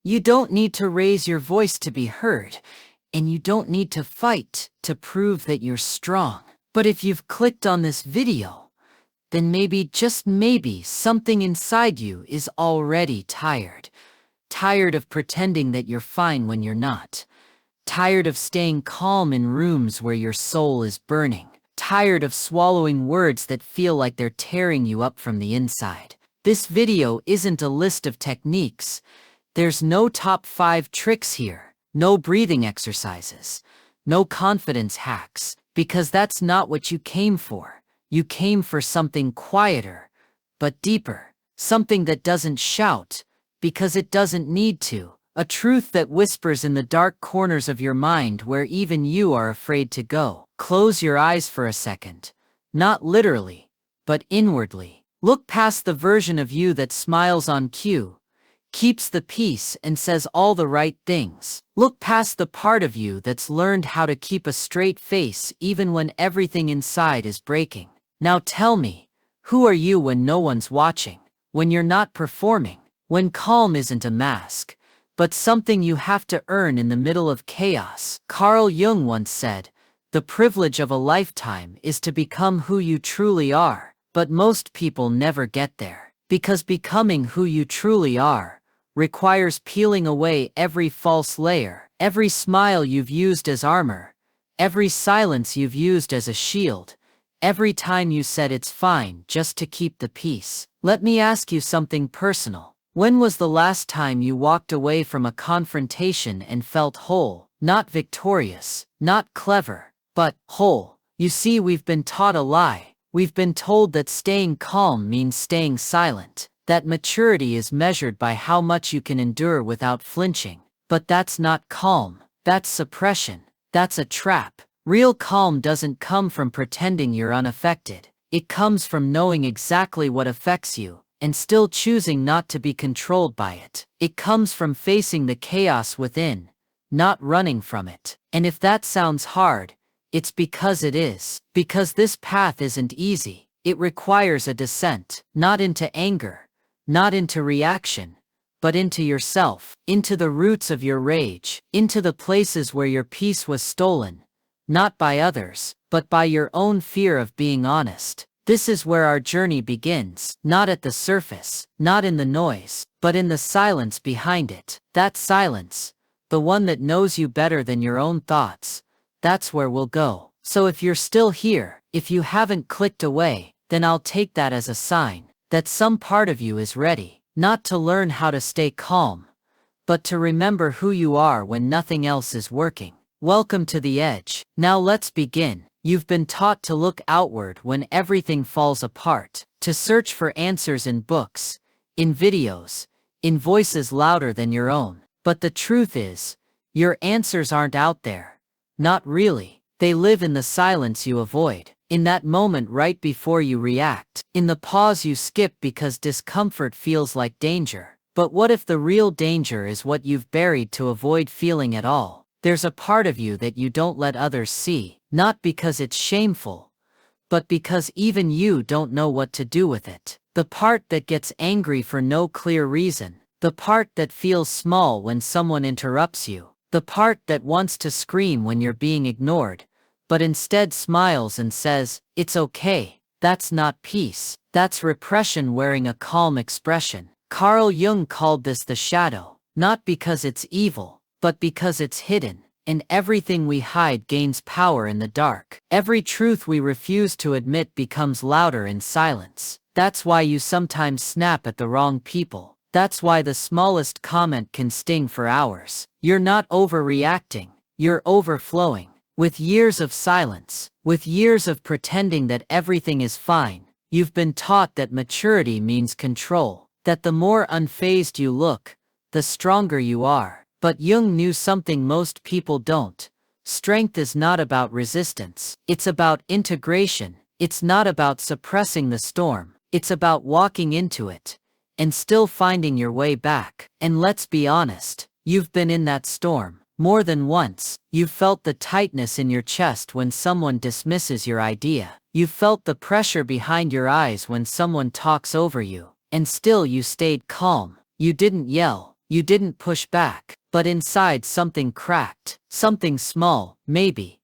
You don't need to raise your voice to be heard, and you don't need to fight to prove that you're strong. But if you've clicked on this video, then maybe, just maybe, something inside you is already tired. Tired of pretending that you're fine when you're not. Tired of staying calm in rooms where your soul is burning. Tired of swallowing words that feel like they're tearing you up from the inside. This video isn't a list of techniques. There's no top 5 tricks here, no breathing exercises, no confidence hacks, because that's not what you came for. You came for something quieter, but deeper, something that doesn't shout, because it doesn't need to. A truth that whispers in the dark corners of your mind where even you are afraid to go. Close your eyes for a second. Not literally, but inwardly. Look past the version of you that smiles on cue, keeps the peace and says all the right things. Look past the part of you that's learned how to keep a straight face even when everything inside is breaking. Now tell me, who are you when no one's watching? When you're not performing? When calm isn't a mask, but something you have to earn in the middle of chaos? Carl Jung once said, "The privilege of a lifetime is to become who you truly are." But most people never get there, because becoming who you truly are requires peeling away every false layer, every smile you've used as armor, every silence you've used as a shield, every time you said it's fine just to keep the peace. Let me ask you something personal. When was the last time you walked away from a confrontation and felt whole? Not victorious, not clever, but whole. You see, we've been taught a lie. We've been told that staying calm means staying silent, that maturity is measured by how much you can endure without flinching. But that's not calm. That's suppression. That's a trap. Real calm doesn't come from pretending you're unaffected. It comes from knowing exactly what affects you and still choosing not to be controlled by it. It comes from facing the chaos within, not running from it. And if that sounds hard, it's because it is. Because this path isn't easy. It requires a descent, not into anger, not into reaction, but into yourself, into the roots of your rage, into the places where your peace was stolen, not by others, but by your own fear of being honest. This is where our journey begins, not at the surface, not in the noise, but in the silence behind it. That silence, the one that knows you better than your own thoughts, that's where we'll go. So if you're still here, if you haven't clicked away, then I'll take that as a sign that some part of you is ready, not to learn how to stay calm, but to remember who you are when nothing else is working. Welcome to the edge. Now let's begin. You've been taught to look outward when everything falls apart, to search for answers in books, in videos, in voices louder than your own. But the truth is, your answers aren't out there. Not really. They live in the silence you avoid, in that moment right before you react, in the pause you skip because discomfort feels like danger. But what if the real danger is what you've buried to avoid feeling at all? There's a part of you that you don't let others see, not because it's shameful, but because even you don't know what to do with it. The part that gets angry for no clear reason. The part that feels small when someone interrupts you. The part that wants to scream when you're being ignored, but instead smiles and says, "It's okay." That's not peace. That's repression wearing a calm expression. Carl Jung called this the shadow, not because it's evil, but because it's hidden. And everything we hide gains power in the dark. Every truth we refuse to admit becomes louder in silence. That's why you sometimes snap at the wrong people. That's why the smallest comment can sting for hours. You're not overreacting, you're overflowing. With years of silence, with years of pretending that everything is fine, you've been taught that maturity means control, that the more unfazed you look, the stronger you are. But Jung knew something most people don't. Strength is not about resistance. It's about integration. It's not about suppressing the storm. It's about walking into it and still finding your way back. And let's be honest, you've been in that storm more than once. You've felt the tightness in your chest when someone dismisses your idea. You've felt the pressure behind your eyes when someone talks over you. And still you stayed calm. You didn't yell. You didn't push back, but inside something cracked. Something small, maybe.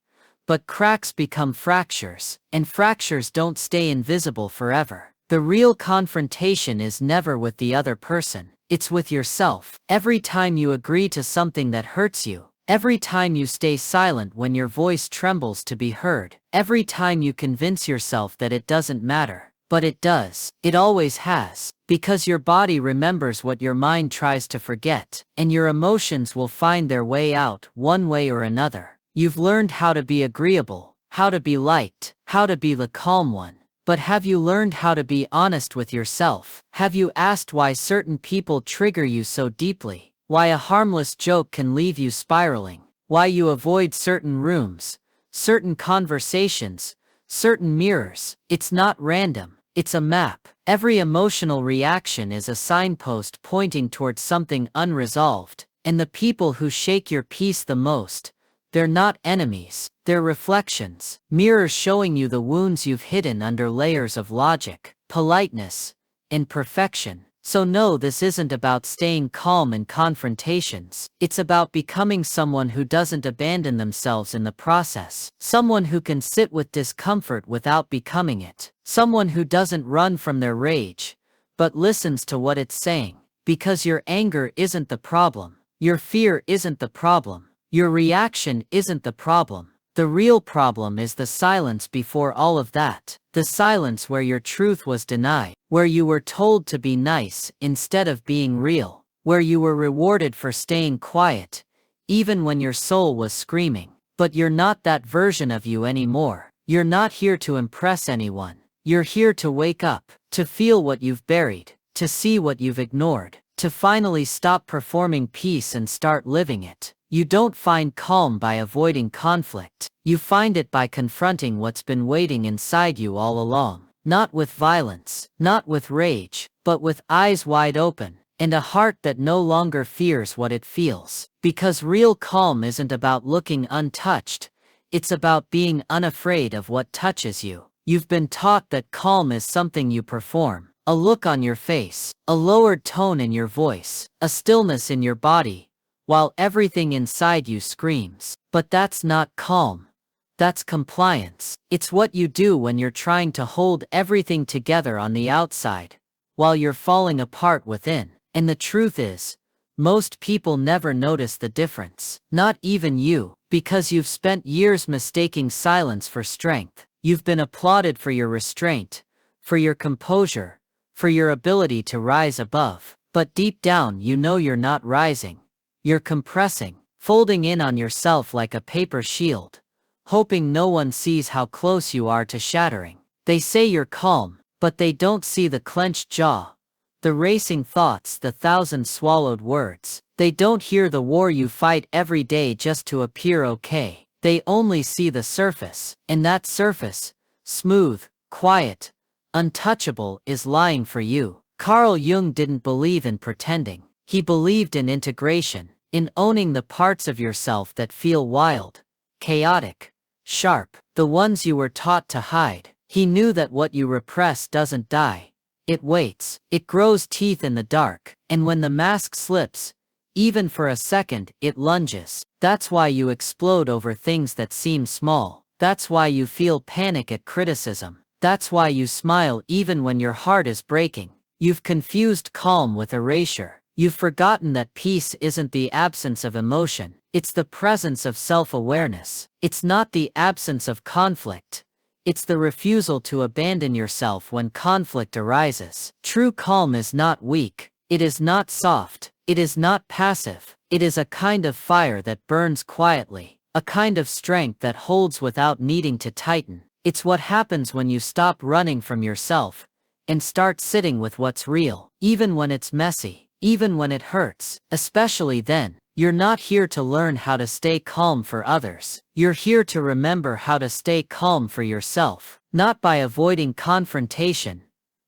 But cracks become fractures, and fractures don't stay invisible forever. The real confrontation is never with the other person, it's with yourself. Every time you agree to something that hurts you, every time you stay silent when your voice trembles to be heard, every time you convince yourself that it doesn't matter. But it does. It always has. Because your body remembers what your mind tries to forget, and your emotions will find their way out one way or another. You've learned how to be agreeable, how to be liked, how to be the calm one. But have you learned how to be honest with yourself? Have you asked why certain people trigger you so deeply? Why a harmless joke can leave you spiraling? Why you avoid certain rooms, certain conversations, certain mirrors? It's not random. It's a map. Every emotional reaction is a signpost pointing towards something unresolved. And the people who shake your peace the most, they're not enemies, they're reflections. Mirrors showing you the wounds you've hidden under layers of logic, politeness, and perfection. So no, this isn't about staying calm in confrontations. It's about becoming someone who doesn't abandon themselves in the process. Someone who can sit with discomfort without becoming it. Someone who doesn't run from their rage, but listens to what it's saying. Because your anger isn't the problem. Your fear isn't the problem. Your reaction isn't the problem. The real problem is the silence before all of that. The silence where your truth was denied, where you were told to be nice instead of being real, where you were rewarded for staying quiet, even when your soul was screaming. But you're not that version of you anymore. You're not here to impress anyone. You're here to wake up, to feel what you've buried, to see what you've ignored, to finally stop performing peace and start living it. You don't find calm by avoiding conflict. You find it by confronting what's been waiting inside you all along. Not with violence, not with rage, but with eyes wide open, and a heart that no longer fears what it feels. Because real calm isn't about looking untouched, it's about being unafraid of what touches you. You've been taught that calm is something you perform. A look on your face, a lowered tone in your voice, a stillness in your body, while everything inside you screams. But that's not calm. That's compliance. It's what you do when you're trying to hold everything together on the outside, while you're falling apart within. And the truth is, most people never notice the difference. Not even you, because you've spent years mistaking silence for strength. You've been applauded for your restraint, for your composure, for your ability to rise above. But deep down you know you're not rising. You're compressing, folding in on yourself like a paper shield, hoping no one sees how close you are to shattering. They say you're calm, but they don't see the clenched jaw, the racing thoughts, the thousand swallowed words. They don't hear the war you fight every day just to appear okay. They only see the surface, and that surface, smooth, quiet, untouchable, is lying for you. Carl Jung didn't believe in pretending. He believed in integration, in owning the parts of yourself that feel wild, chaotic, sharp, the ones you were taught to hide. He knew that what you repress doesn't die. It waits, it grows teeth in the dark, and when the mask slips, even for a second, it lunges. That's why you explode over things that seem small. That's why you feel panic at criticism. That's why you smile even when your heart is breaking. You've confused calm with erasure. You've forgotten that peace isn't the absence of emotion, it's the presence of self-awareness. It's not the absence of conflict. It's the refusal to abandon yourself when conflict arises. True calm is not weak. It is not soft. It is not passive. It is a kind of fire that burns quietly, a kind of strength that holds without needing to tighten. It's what happens when you stop running from yourself and start sitting with what's real, even when it's messy. Even when it hurts, especially then. You're not here to learn how to stay calm for others. You're here to remember how to stay calm for yourself. Not by avoiding confrontation,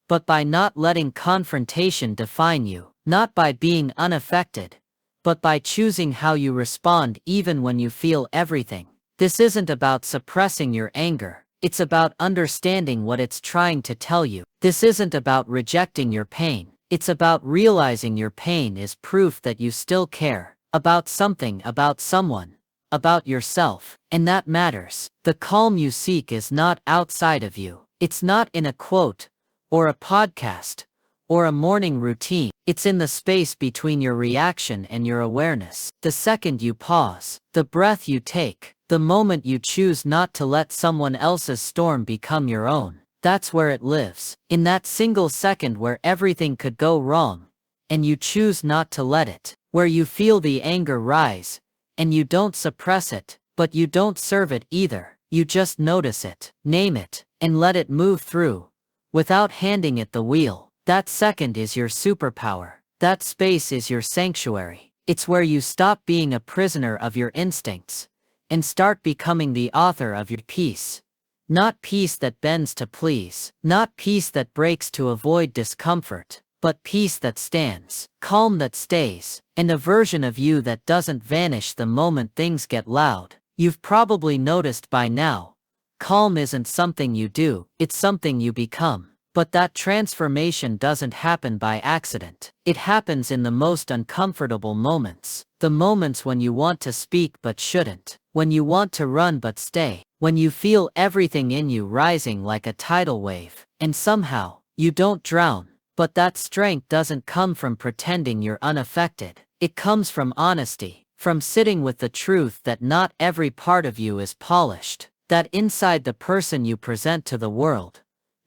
but by not letting confrontation define you. Not by being unaffected, but by choosing how you respond even when you feel everything. This isn't about suppressing your anger. It's about understanding what it's trying to tell you. This isn't about rejecting your pain. It's about realizing your pain is proof that you still care about something, about someone, about yourself, and that matters. The calm you seek is not outside of you. It's not in a quote, or a podcast, or a morning routine. It's in the space between your reaction and your awareness. The second you pause, the breath you take, the moment you choose not to let someone else's storm become your own. That's where it lives. In that single second where everything could go wrong, and you choose not to let it. Where you feel the anger rise, and you don't suppress it, but you don't serve it either. You just notice it, name it, and let it move through, without handing it the wheel. That second is your superpower. That space is your sanctuary. It's where you stop being a prisoner of your instincts, and start becoming the author of your peace. Not peace that bends to please, not peace that breaks to avoid discomfort, but peace that stands, calm that stays, and a version of you that doesn't vanish the moment things get loud. You've probably noticed by now, calm isn't something you do, it's something you become. But that transformation doesn't happen by accident. It happens in the most uncomfortable moments. The moments when you want to speak but shouldn't. When you want to run but stay. When you feel everything in you rising like a tidal wave. And somehow, you don't drown. But that strength doesn't come from pretending you're unaffected. It comes from honesty. From sitting with the truth that not every part of you is polished. That inside the person you present to the world,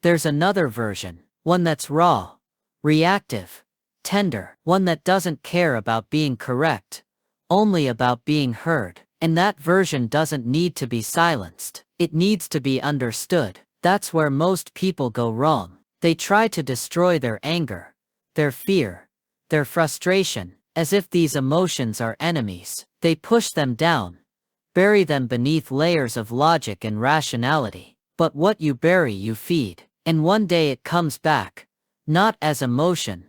there's another version, one that's raw, reactive, tender, one that doesn't care about being correct, only about being heard. And that version doesn't need to be silenced, it needs to be understood. That's where most people go wrong. They try to destroy their anger, their fear, their frustration, as if these emotions are enemies. They push them down, bury them beneath layers of logic and rationality. But what you bury you feed. And one day it comes back, not as emotion,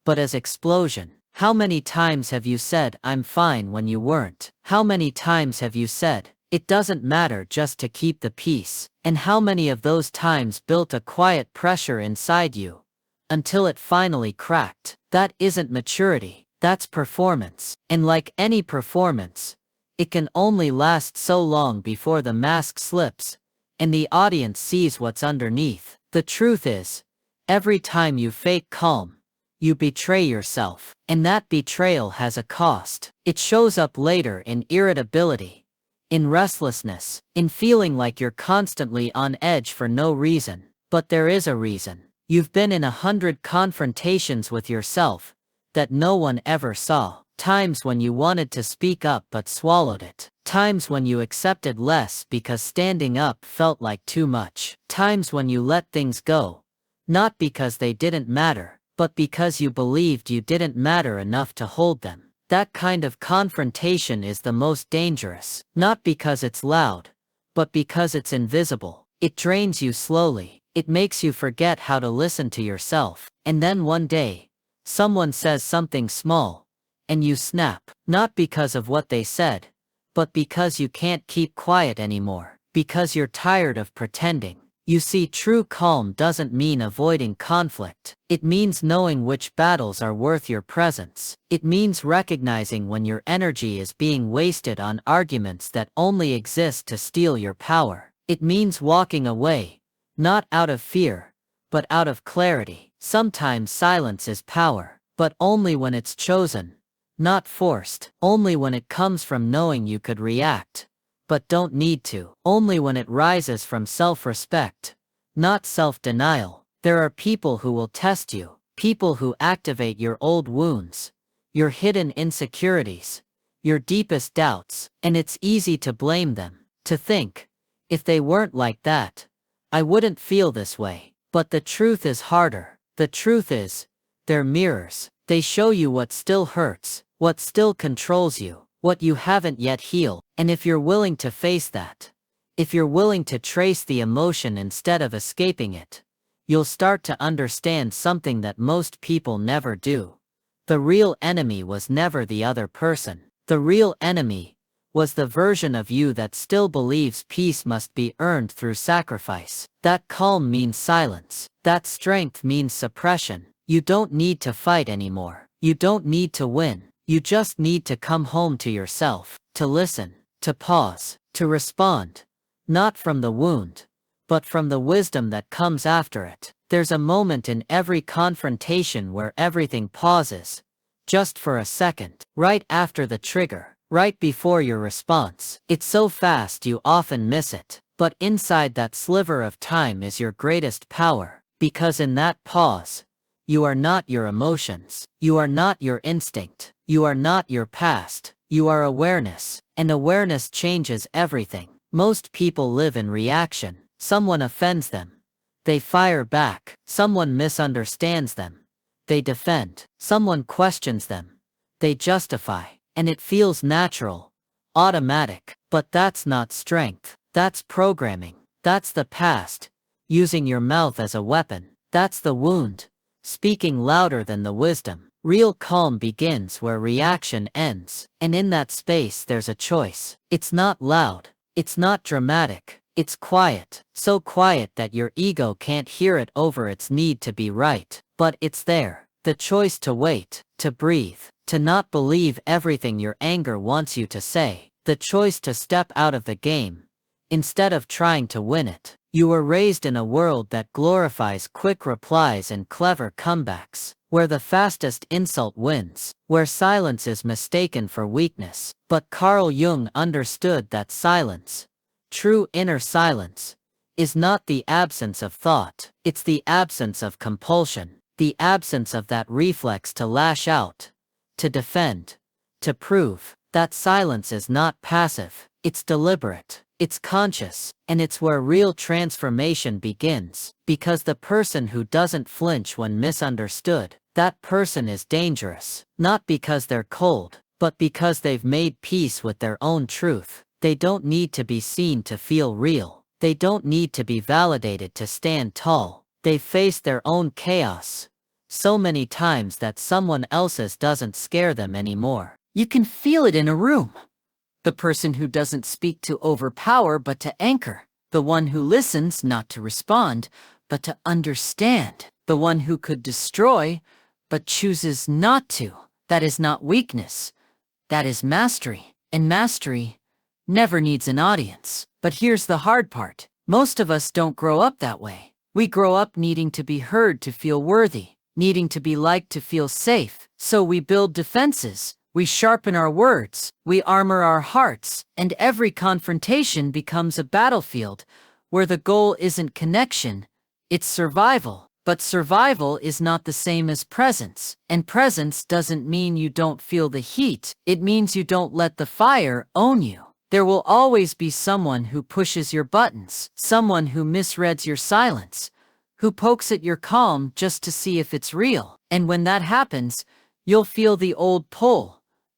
but as explosion. How many times have you said, "I'm fine," when you weren't? How many times have you said, "It doesn't matter," just to keep the peace? And how many of those times built a quiet pressure inside you, until it finally cracked? That isn't maturity, that's performance. And like any performance, it can only last so long before the mask slips, and the audience sees what's underneath. The truth is, every time you fake calm, you betray yourself. And that betrayal has a cost. It shows up later in irritability, in restlessness, in feeling like you're constantly on edge for no reason. But there is a reason. You've been in 100 confrontations with yourself that no one ever saw. Times when you wanted to speak up but swallowed it. Times when you accepted less because standing up felt like too much. Times when you let things go, not because they didn't matter, but because you believed you didn't matter enough to hold them. That kind of confrontation is the most dangerous, not because it's loud, but because it's invisible. It drains you slowly, it makes you forget how to listen to yourself. And then one day, someone says something small, and you snap, not because of what they said, but because you can't keep quiet anymore, because you're tired of pretending. You see, true calm doesn't mean avoiding conflict. It means knowing which battles are worth your presence. It means recognizing when your energy is being wasted on arguments that only exist to steal your power. It means walking away, not out of fear, but out of clarity. Sometimes silence is power, but only when it's chosen. Not forced, only when it comes from knowing you could react, but don't need to. Only when it rises from self-respect, not self-denial. There are people who will test you, people who activate your old wounds, your hidden insecurities, your deepest doubts, and it's easy to blame them, to think, if they weren't like that, I wouldn't feel this way. But the truth is harder. The truth is, they're mirrors. They show you what still hurts, what still controls you, what you haven't yet healed. And if you're willing to face that, if you're willing to trace the emotion instead of escaping it, you'll start to understand something that most people never do. The real enemy was never the other person. The real enemy was the version of you that still believes peace must be earned through sacrifice. That calm means silence. That strength means suppression. You don't need to fight anymore. You don't need to win. You just need to come home to yourself, to listen, to pause, to respond. Not from the wound, but from the wisdom that comes after it. There's a moment in every confrontation where everything pauses, just for a second, right after the trigger, right before your response. It's so fast you often miss it, but inside that sliver of time is your greatest power, because in that pause, you are not your emotions, you are not your instinct, you are not your past, you are awareness, and awareness changes everything. Most people live in reaction. Someone offends them, they fire back. Someone misunderstands them, they defend. Someone questions them, they justify. And it feels natural, automatic. But that's not strength. That's programming. That's the past, using your mouth as a weapon. That's the wound, speaking louder than the wisdom. Real calm begins where reaction ends. And in that space there's a choice. It's not loud. It's not dramatic. It's quiet. So quiet that your ego can't hear it over its need to be right. But it's there. The choice to wait, to breathe, to not believe everything your anger wants you to say. The choice to step out of the game, instead of trying to win it. You were raised in a world that glorifies quick replies and clever comebacks, where the fastest insult wins, where silence is mistaken for weakness. But Carl Jung understood that silence, true inner silence, is not the absence of thought. It's the absence of compulsion, the absence of that reflex to lash out, to defend, to prove. That silence is not passive, it's deliberate. It's conscious, and it's where real transformation begins, because the person who doesn't flinch when misunderstood, that person is dangerous, not because they're cold, but because they've made peace with their own truth. They don't need to be seen to feel real. They don't need to be validated to stand tall. They face their own chaos so many times that someone else's doesn't scare them anymore. You can feel it in a room. The person who doesn't speak to overpower but to anchor. The one who listens not to respond, but to understand. The one who could destroy, but chooses not to. That is not weakness. That is mastery. And mastery never needs an audience. But here's the hard part. Most of us don't grow up that way. We grow up needing to be heard to feel worthy, needing to be liked to feel safe. So we build defenses. We sharpen our words, we armor our hearts, and every confrontation becomes a battlefield where the goal isn't connection, it's survival. But survival is not the same as presence, and presence doesn't mean you don't feel the heat, it means you don't let the fire own you. There will always be someone who pushes your buttons, someone who misreads your silence, who pokes at your calm just to see if it's real. And when that happens, you'll feel the old pull.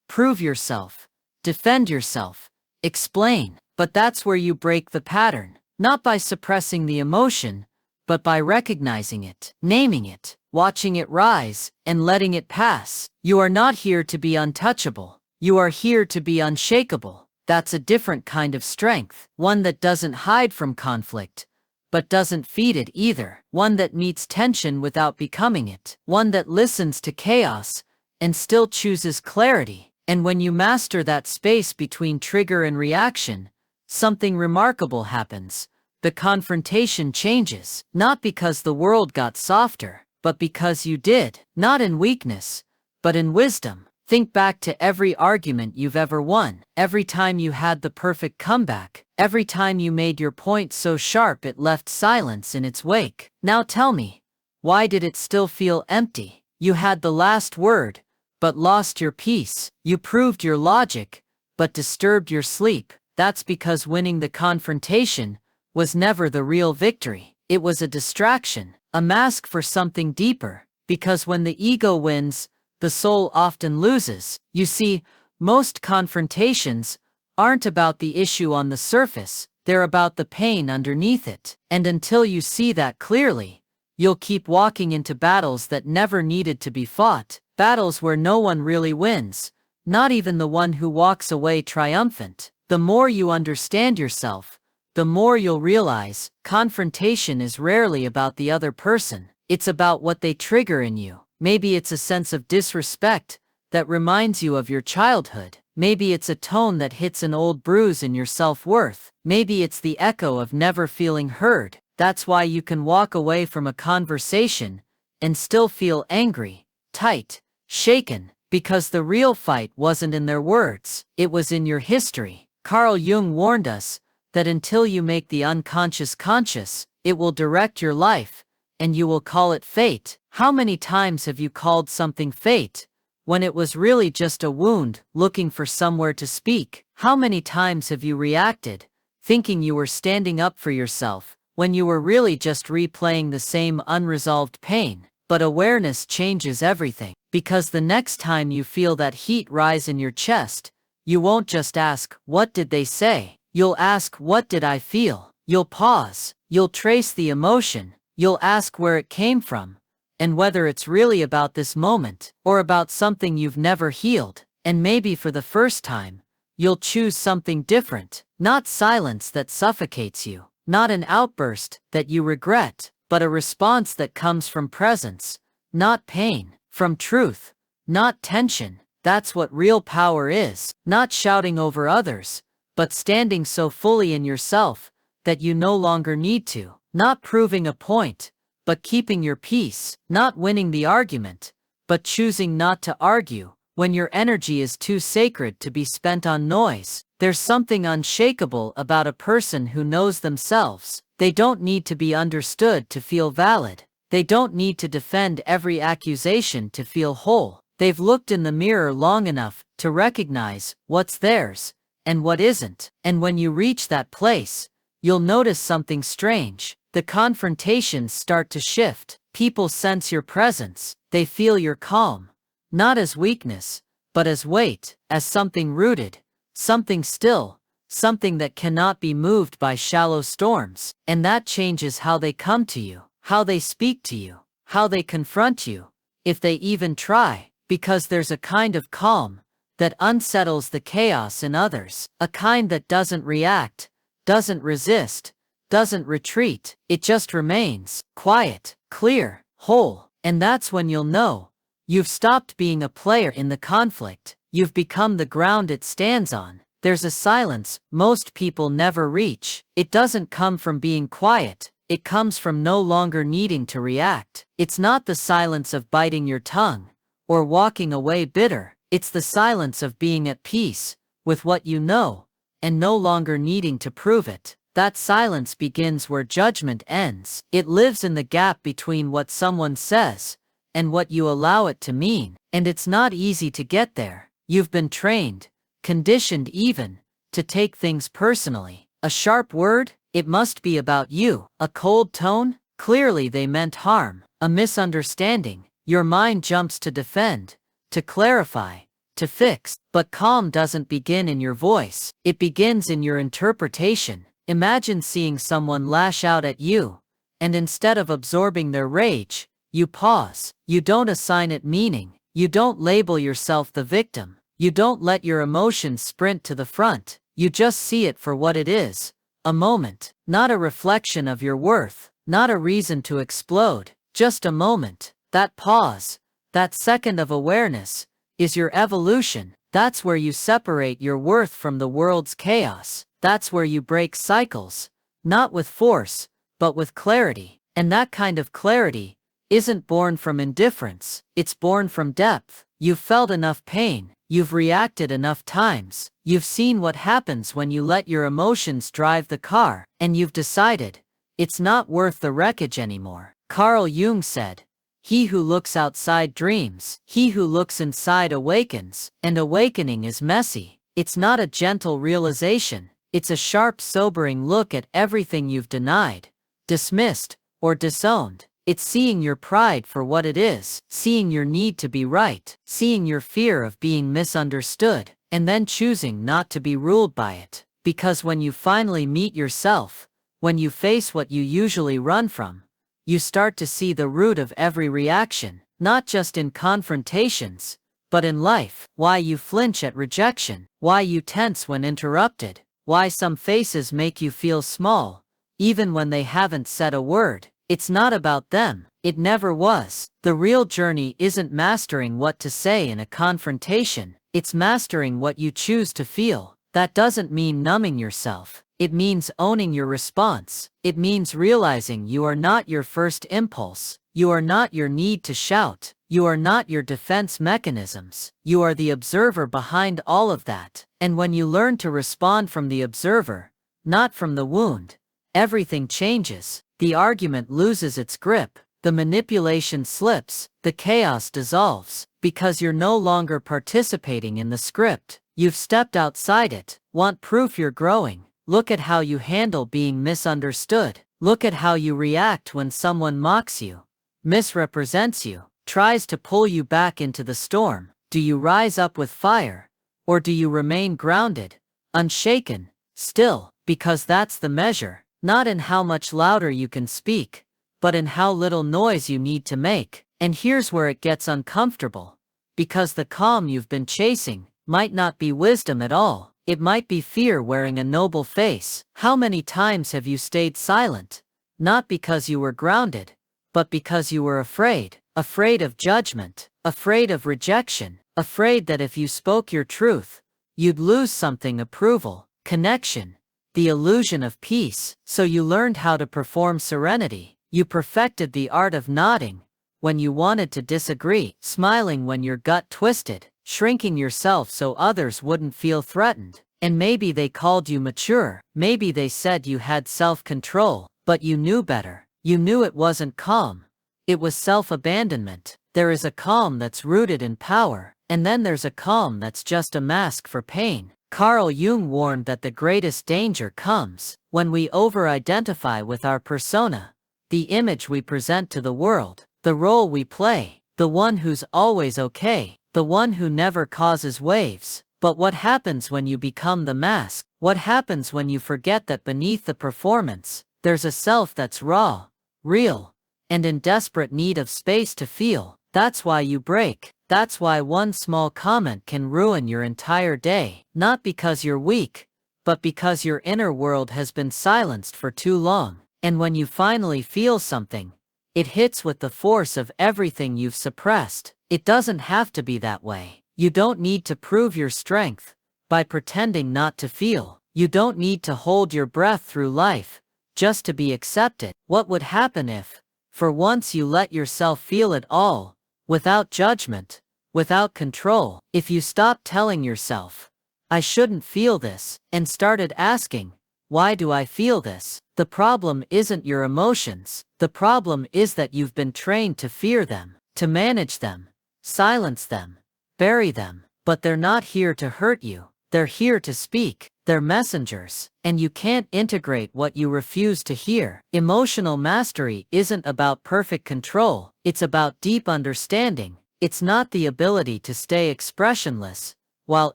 Prove yourself, defend yourself, explain. But that's where you break the pattern, not by suppressing the emotion, but by recognizing it, naming it, watching it rise, and letting it pass. You are not here to be untouchable. You are here to be unshakable. That's a different kind of strength, one that doesn't hide from conflict, but doesn't feed it either. One that meets tension without becoming it. One that listens to chaos and still chooses clarity. And when you master that space between trigger and reaction, something remarkable happens. The confrontation changes, not because the world got softer, but because you did. Not in weakness, but in wisdom. Think back to every argument you've ever won, every time you had the perfect comeback, every time you made your point so sharp it left silence in its wake. Now tell me, why did it still feel empty? You had the last word, but lost your peace. You proved your logic, but disturbed your sleep. That's because winning the confrontation was never the real victory. It was a distraction, a mask for something deeper. Because when the ego wins, the soul often loses. You see, most confrontations aren't about the issue on the surface, they're about the pain underneath it. And until you see that clearly, you'll keep walking into battles that never needed to be fought. Battles where no one really wins, not even the one who walks away triumphant. The more you understand yourself, the more you'll realize confrontation is rarely about the other person. It's about what they trigger in you. Maybe it's a sense of disrespect that reminds you of your childhood. Maybe it's a tone that hits an old bruise in your self-worth. Maybe it's the echo of never feeling heard. That's why you can walk away from a conversation and still feel angry, tight, shaken, because the real fight wasn't in their words, it was in your history. Carl Jung warned us that until you make the unconscious conscious, it will direct your life, and you will call it fate. How many times have you called something fate when it was really just a wound looking for somewhere to speak? How many times have you reacted, thinking you were standing up for yourself, when you were really just replaying the same unresolved pain? But awareness changes everything, because the next time you feel that heat rise in your chest, you won't just ask, "What did they say?" You'll ask, "What did I feel?" You'll pause, you'll trace the emotion, you'll ask where it came from, and whether it's really about this moment, or about something you've never healed. And maybe for the first time, you'll choose something different, not silence that suffocates you, not an outburst that you regret, but a response that comes from presence, not pain, from truth, not tension. That's what real power is, not shouting over others, but standing so fully in yourself that you no longer need to, not proving a point, but keeping your peace, not winning the argument, but choosing not to argue when your energy is too sacred to be spent on noise. There's something unshakable about a person who knows themselves. They don't need to be understood to feel valid. They don't need to defend every accusation to feel whole. They've looked in the mirror long enough to recognize what's theirs and what isn't. And when you reach that place, you'll notice something strange. The confrontations start to shift. People sense your presence. They feel your calm, not as weakness, but as weight, as something rooted, something still, something that cannot be moved by shallow storms. And that changes how they come to you, how they speak to you, how they confront you, if they even try, because there's a kind of calm that unsettles the chaos in others, a kind that doesn't react, doesn't resist, doesn't retreat. It just remains, quiet, clear, whole. And that's when you'll know you've stopped being a player in the conflict. You've become the ground it stands on. There's a silence most people never reach. It doesn't come from being quiet. It comes from no longer needing to react. It's not the silence of biting your tongue or walking away bitter. It's the silence of being at peace with what you know and no longer needing to prove it. That silence begins where judgment ends. It lives in the gap between what someone says and what you allow it to mean. And it's not easy to get there. You've been trained, conditioned even, to take things personally. A sharp word? It must be about you. A cold tone? Clearly they meant harm. A misunderstanding? Your mind jumps to defend, to clarify, to fix. But calm doesn't begin in your voice. It begins in your interpretation. Imagine seeing someone lash out at you, and instead of absorbing their rage, you pause. You don't assign it meaning. You don't label yourself the victim. You don't let your emotions sprint to the front. You just see it for what it is. A moment, not a reflection of your worth, not a reason to explode, just a moment. That pause, that second of awareness, is your evolution. That's where you separate your worth from the world's chaos. That's where you break cycles, not with force, but with clarity. And that kind of clarity isn't born from indifference, it's born from depth. You've felt enough pain, you've reacted enough times, you've seen what happens when you let your emotions drive the car, and you've decided, it's not worth the wreckage anymore. Carl Jung said, "He who looks outside dreams, he who looks inside awakens," and awakening is messy. It's not a gentle realization. It's a sharp, sobering look at everything you've denied, dismissed, or disowned. It's seeing your pride for what it is, seeing your need to be right, seeing your fear of being misunderstood, and then choosing not to be ruled by it. Because when you finally meet yourself, when you face what you usually run from, you start to see the root of every reaction, not just in confrontations, but in life. Why you flinch at rejection, why you tense when interrupted, why some faces make you feel small, even when they haven't said a word. It's not about them, It never was. The real journey isn't mastering what to say in a confrontation, it's mastering what you choose to feel. That doesn't mean numbing yourself. It means owning your response. It means realizing you are not your first impulse. You are not your need to shout. You are not your defense mechanisms. You are the observer behind all of that. And when you learn to respond from the observer, not from the wound, everything changes. The argument loses its grip. The manipulation slips. The chaos dissolves. Because you're no longer participating in the script. You've stepped outside it. Want proof you're growing? Look at how you handle being misunderstood. Look at how you react when someone mocks you, misrepresents you, tries to pull you back into the storm. Do you rise up with fire? Or do you remain grounded, unshaken, still? Because that's the measure, not in how much louder you can speak, but in how little noise you need to make. And here's where it gets uncomfortable. Because the calm you've been chasing might not be wisdom at all. It might be fear wearing a noble face. How many times have you stayed silent? Not because you were grounded, but because you were afraid. Afraid of judgment, afraid of rejection, afraid that if you spoke your truth, you'd lose something: approval, connection, the illusion of peace. So you learned how to perform serenity. You perfected the art of nodding when you wanted to disagree, smiling when your gut twisted, shrinking yourself so others wouldn't feel threatened. And maybe they called you mature, maybe they said you had self-control, but you knew better. You knew it wasn't calm. It was self-abandonment. There is a calm that's rooted in power, and then there's a calm that's just a mask for pain. Carl Jung warned that the greatest danger comes when we over-identify with our persona, the image we present to the world, the role we play, the one who's always okay, the one who never causes waves. But what happens when you become the mask? What happens when you forget that beneath the performance, there's a self that's raw, real, and in desperate need of space to feel? That's why you break. That's why one small comment can ruin your entire day. Not because you're weak, but because your inner world has been silenced for too long. And when you finally feel something, it hits with the force of everything you've suppressed. It doesn't have to be that way. You don't need to prove your strength by pretending not to feel. You don't need to hold your breath through life just to be accepted. What would happen if, for once, you let yourself feel it all, without judgment, without control? If you stopped telling yourself, "I shouldn't feel this," and started asking, "Why do I feel this?" The problem isn't your emotions. The problem is that you've been trained to fear them, to manage them, silence them, bury them. But they're not here to hurt you. They're here to speak. They're messengers. And you can't integrate what you refuse to hear. Emotional mastery isn't about perfect control. It's about deep understanding. It's not the ability to stay expressionless while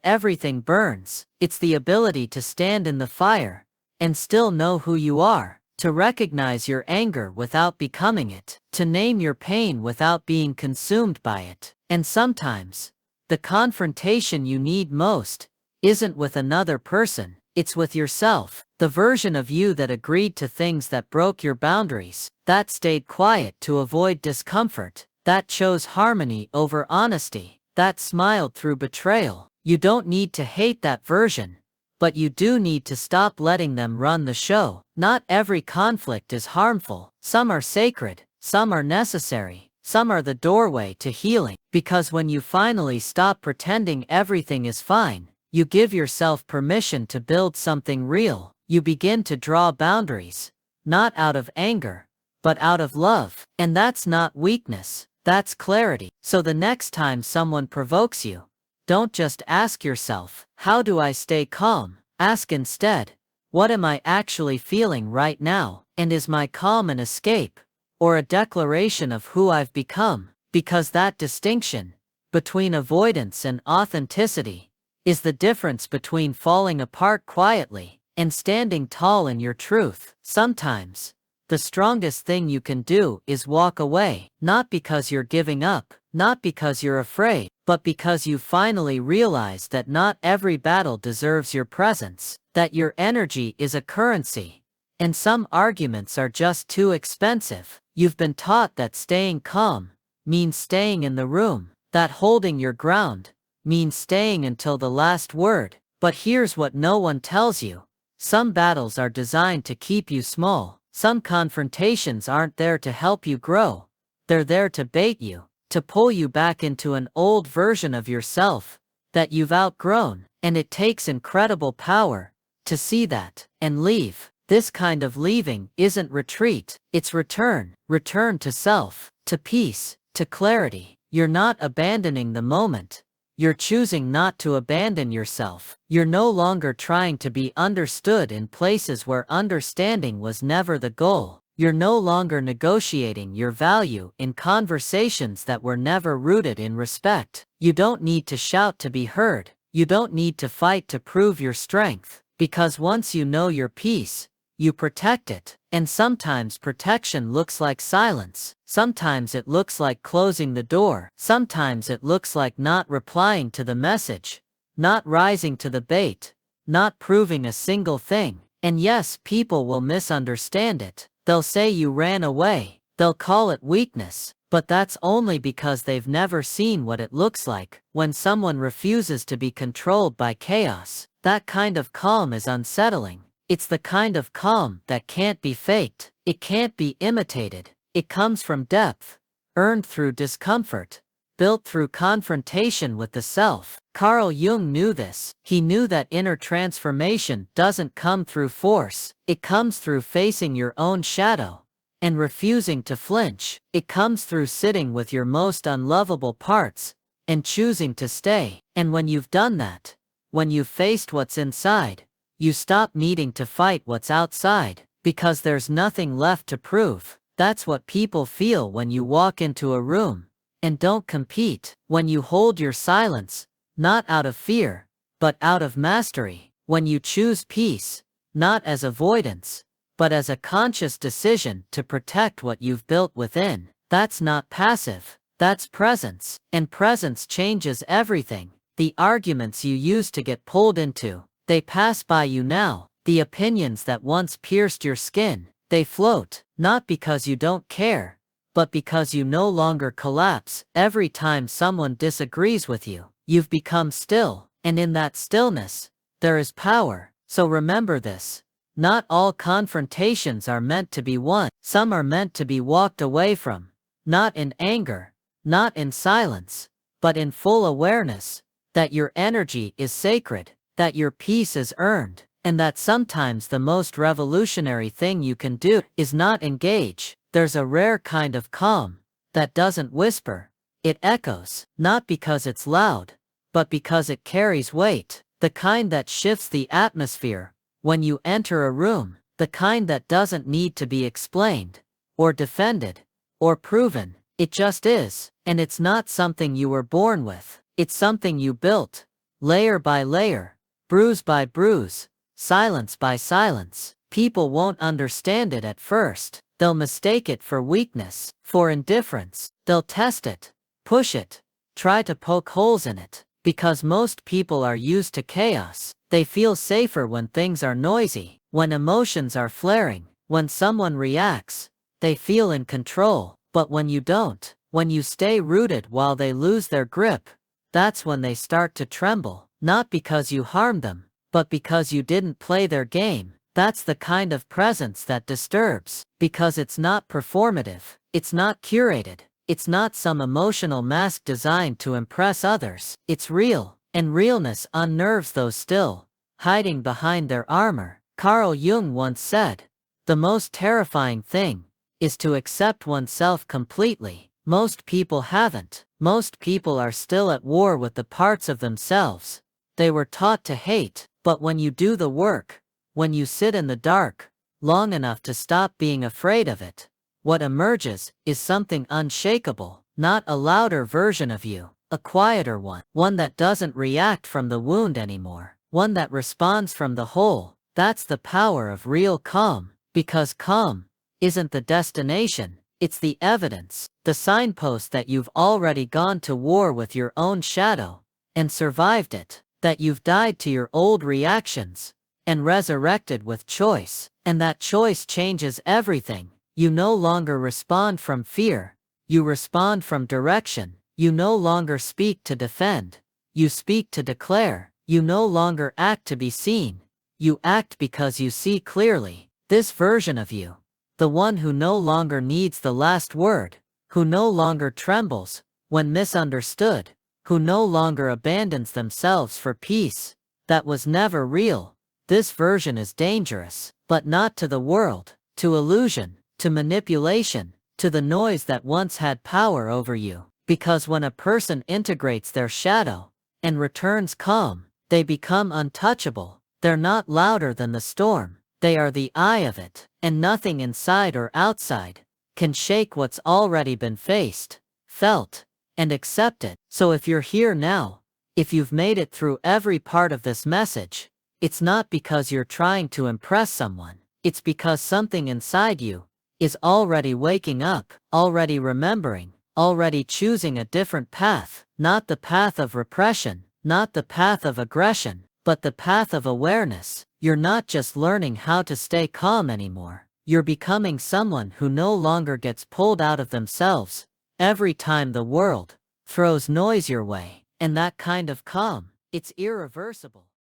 everything burns. It's the ability to stand in the fire and still know who you are. To recognize your anger without becoming it. To name your pain without being consumed by it. And sometimes, the confrontation you need most isn't with another person, it's with yourself. The version of you that agreed to things that broke your boundaries, that stayed quiet to avoid discomfort, that chose harmony over honesty, that smiled through betrayal. You don't need to hate that version, but you do need to stop letting them run the show. Not every conflict is harmful. Some are sacred, some are necessary, some are the doorway to healing. Because when you finally stop pretending everything is fine, you give yourself permission to build something real. You begin to draw boundaries, not out of anger, but out of love. And that's not weakness, that's clarity. So the next time someone provokes you, don't just ask yourself, "How do I stay calm?" Ask instead, "What am I actually feeling right now? And is my calm an escape, or a declaration of who I've become?" Because that distinction between avoidance and authenticity is the difference between falling apart quietly and standing tall in your truth. Sometimes, the strongest thing you can do is walk away, not because you're giving up, not because you're afraid, but because you finally realize that not every battle deserves your presence, that your energy is a currency, And some arguments are just too expensive. You've been taught that staying calm means staying in the room, that holding your ground means staying until the last word. But here's what no one tells you. Some battles are designed to keep you small. Some confrontations aren't there to help you grow. They're there to bait you, to pull you back into an old version of yourself that you've outgrown. And it takes incredible power to see that and leave. This kind of leaving isn't retreat, it's return. Return to self, to peace, to clarity. You're not abandoning the moment. You're choosing not to abandon yourself. You're no longer trying to be understood in places where understanding was never the goal. You're no longer negotiating your value in conversations that were never rooted in respect. You don't need to shout to be heard. You don't need to fight to prove your strength. Because once you know your peace, you protect it. And sometimes protection looks like silence. Sometimes it looks like closing the door. Sometimes it looks like not replying to the message, not rising to the bait, not proving a single thing. And yes, people will misunderstand it. They'll say you ran away. They'll call it weakness. But that's only because they've never seen what it looks like when someone refuses to be controlled by chaos. That kind of calm is unsettling. It's the kind of calm that can't be faked. It can't be imitated. It comes from depth, earned through discomfort, built through confrontation with the self. Carl Jung knew this. He knew that inner transformation doesn't come through force. It comes through facing your own shadow and refusing to flinch. It comes through sitting with your most unlovable parts and choosing to stay. And when you've done that, when you've faced what's inside, you stop needing to fight what's outside, because there's nothing left to prove. That's what people feel when you walk into a room and don't compete. When you hold your silence, not out of fear, but out of mastery. When you choose peace, not as avoidance, but as a conscious decision to protect what you've built within. That's not passive, that's presence. And presence changes everything. The arguments you used to get pulled into, they pass by you now. The opinions that once pierced your skin, they float, not because you don't care, but because you no longer collapse. Every time someone disagrees with you, you've become still, and in that stillness, there is power. So remember this. Not all confrontations are meant to be won. Some are meant to be walked away from, not in anger, not in silence, but in full awareness that your energy is sacred, that your peace is earned, and that sometimes the most revolutionary thing you can do is not engage. There's a rare kind of calm that doesn't whisper. It echoes, not because it's loud, but because it carries weight. The kind that shifts the atmosphere when you enter a room. The kind that doesn't need to be explained, or defended, or proven. It just is. And it's not something you were born with. It's something you built, layer by layer, bruise by bruise, silence by silence. People won't understand it at first. They'll mistake it for weakness, for indifference. They'll test it, push it, try to poke holes in it. Because most people are used to chaos. They feel safer when things are noisy, when emotions are flaring, when someone reacts. They feel in control. But when you don't, when you stay rooted while they lose their grip, that's when they start to tremble. Not because you harmed them, but because you didn't play their game. That's the kind of presence that disturbs, because it's not performative, it's not curated, it's not some emotional mask designed to impress others. It's real, and realness unnerves those still hiding behind their armor. Carl Jung once said, "The most terrifying thing is to accept oneself completely." Most people haven't. Most people are still at war with the parts of themselves they were taught to hate. But when you do the work, when you sit in the dark long enough to stop being afraid of it, what emerges is something unshakable. Not a louder version of you, a quieter one. One that doesn't react from the wound anymore. One that responds from the whole. That's the power of real calm. Because calm isn't the destination, it's the evidence, the signpost that you've already gone to war with your own shadow and survived it, that you've died to your old reactions and resurrected with choice. And that choice changes everything. You no longer respond from fear. You respond from direction. You no longer speak to defend. You speak to declare. You no longer act to be seen. You act because you see clearly. This version of you, the one who no longer needs the last word, who no longer trembles when misunderstood, who no longer abandons themselves for peace, that was never real. This version is dangerous, but not to the world, to illusion, to manipulation, to the noise that once had power over you. Because when a person integrates their shadow and returns calm, they become untouchable. They're not louder than the storm. They are the eye of it, and nothing inside or outside can shake what's already been faced, felt, and accepted. So if you're here now, if you've made it through every part of this message, it's not because you're trying to impress someone. It's because something inside you is already waking up, already remembering, already choosing a different path. Not the path of repression, not the path of aggression, but the path of awareness. You're not just learning how to stay calm anymore. You're becoming someone who no longer gets pulled out of themselves every time the world throws noise your way. And that kind of calm, it's irreversible.